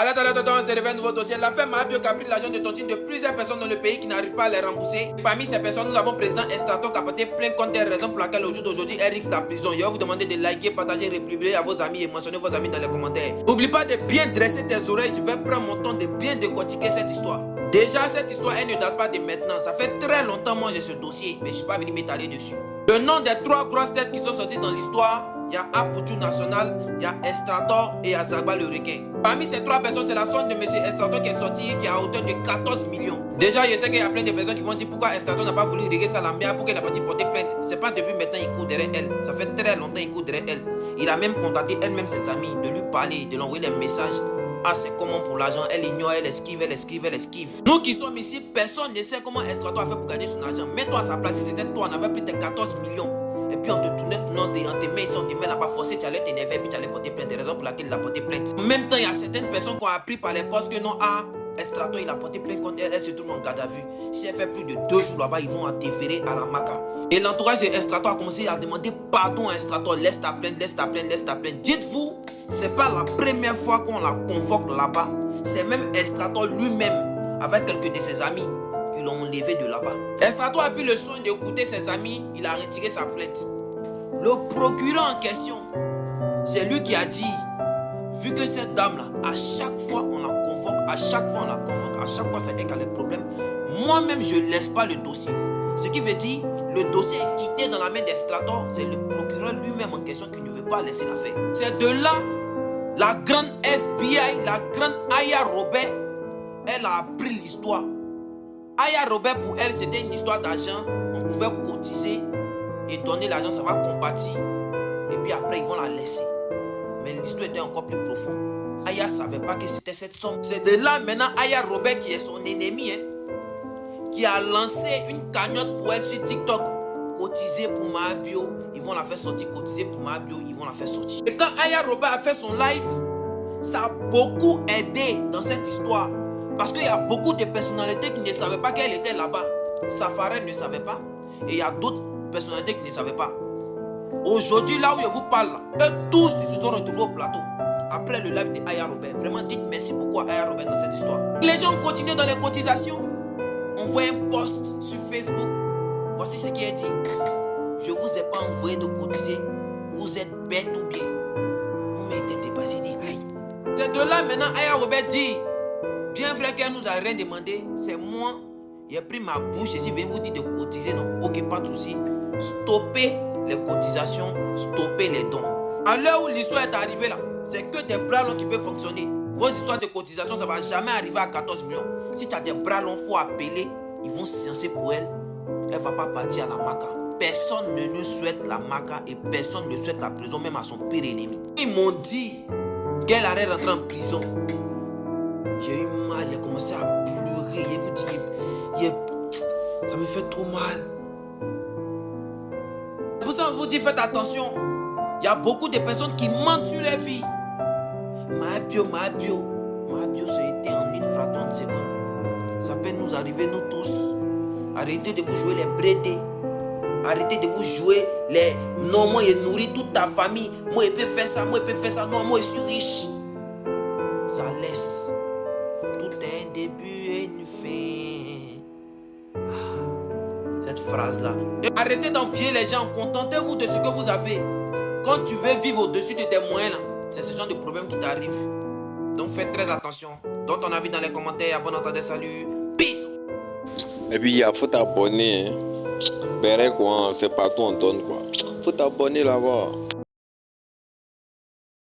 Attends, c'est un nouveau dossier. L'affaire Mahbio qui a pris l'argent de tontine de plusieurs personnes dans le pays qui n'arrivent pas à les rembourser. Parmi ces personnes, nous avons président Estrato qui a porté plainte contre des raisons pour lesquelles au jour d'aujourd'hui, elle risque la prison. Je vais vous demander de liker, partager, republier à vos amis et mentionner vos amis dans les commentaires. N'oublie pas de bien dresser tes oreilles. Je vais prendre mon temps de bien décortiquer cette histoire. Déjà, cette histoire, elle ne date pas de maintenant. Ça fait très longtemps moi j'ai ce dossier, mais je ne suis pas venu m'étaler dessus. Le nom des trois grosses têtes qui sont sorties dans l'histoire, il y a Aputu National, il y a Estrator et il y a Zagba le requin. Parmi ces trois personnes, c'est la somme de M. Estrator qui est sortie, qui est à hauteur de 14 millions. Déjà, je sais qu'il y a plein de personnes qui vont dire pourquoi Estrator n'a pas voulu régler ça la mère pour qu'elle n'a pas porté plainte. C'est pas depuis maintenant qu'il court derrière elle. Ça fait très longtemps qu'il court derrière elle. Il a même contacté elle-même ses amis, de lui parler, de lui envoyer des messages. Ah, c'est comment pour l'argent, elle ignore, elle esquive, elle esquive, elle esquive. Nous qui sommes ici, personne ne sait comment Estrator a fait pour gagner son argent. Mets-toi à sa place, si c'était toi, on avait pris tes 14 millions. Et puis on te tournait on te met ici, on te met là-bas forcé, tu allais t'énerver, puis tu allais porter plainte. Des raisons pour lesquelles il a porté plainte. En même temps, il y a certaines personnes qui ont appris par les postes que non, Estrator il a porté plainte contre elle, elle se trouve en garde à vue. Si elle fait plus de 2 jours là-bas, ils vont en déférer à la maca. Et l'entourage de Estrator a commencé à demander pardon à Estrator, laisse ta plainte, laisse ta plainte, laisse ta plainte. Dites-vous, c'est pas la première fois qu'on la convoque là-bas. C'est même Estrator lui-même, avec quelques de ses amis, qui l'ont enlevé de là-bas. Estrator a pris le soin d'écouter ses amis, il a retiré sa plainte. Le procureur en question, c'est lui qui a dit, vu que cette dame-là, à chaque fois on la convoque, à chaque fois on la convoque, à chaque fois c'est elle qui a les problèmes, moi-même je ne laisse pas le dossier. Ce qui veut dire, le dossier est quitté dans la main d'Estrator, c'est le procureur lui-même en question qui ne veut pas laisser l'affaire. C'est de là, la grande FBI, la grande Aya Robert, elle a appris l'histoire. Aya Robert, pour elle, c'était une histoire d'argent. On pouvait cotiser et donner l'argent, ça va compatir. Et puis après, ils vont la laisser. Mais l'histoire était encore plus profonde. Aya ne savait pas que c'était cette somme. C'est de là maintenant Aya Robert, qui est son ennemi, qui a lancé une cagnotte pour elle sur TikTok. Cotiser pour Mahbio, ils vont la faire sortir. Cotiser pour Mahbio, ils vont la faire sortir. Et quand Aya Robert a fait son live, ça a beaucoup aidé dans cette histoire. Parce qu'il y a beaucoup de personnalités qui ne savaient pas qu'elle était là-bas. Safarel ne savait pas. Et il y a d'autres personnalités qui ne savaient pas. Aujourd'hui, là où je vous parle, eux tous ils se sont retrouvés au plateau. Après le live de Aya Robert. Vraiment, dites merci pourquoi Aya Robert dans cette histoire. Les gens ont continué dans les cotisations. On voit un post sur Facebook. Voici ce qui est dit. Je vous ai pas envoyé de cotiser. Vous êtes bête ou bien. Vous m'avez dépassé, dit aïe. C'est de là maintenant Aya Robert dit. Bien vrai qu'elle nous a rien demandé, c'est moi, j'ai pris ma bouche et je viens vous dire de cotiser, non, ok, pas de souci. Stoppez les cotisations, stoppez les dons. À l'heure où l'histoire est arrivée là, c'est que des bras longs qui peuvent fonctionner. Vos histoires de cotisation, ça ne va jamais arriver à 14 millions. Si tu as des bras longs, il faut appeler, ils vont se pour elle. Elle ne va pas partir à la maca. Personne ne nous souhaite la maca et personne ne souhaite la prison, même à son pire ennemi. Ils m'ont dit qu'elle allait rentrer en prison. J'ai eu mal, j'ai commencé à pleurer, ça me fait trop mal. C'est pour ça qu'on vous dit faites attention. Il y a beaucoup de personnes qui mentent sur leur vie. Mahbio, c'est été en une fraction de seconde. Ça peut nous arriver nous tous. Arrêtez de vous jouer les brédés. Arrêtez de vous jouer les... Non, moi, je nourris toute ta famille. Moi, je peux faire ça, moi, je peux faire ça. Non, moi, je suis riche. Ça laisse. Tout est un début et une fin. Cette phrase-là. Arrêtez d'envier les gens. Contentez-vous de ce que vous avez. Quand tu veux vivre au-dessus de tes moyens, c'est ce genre de problème qui t'arrive. Donc faites très attention. Donne ton avis dans les commentaires. Bon entendez, salut. Peace. Et puis il faut t'abonner. Hein. Béré quoi, c'est partout on donne quoi. Faut t'abonner là-bas.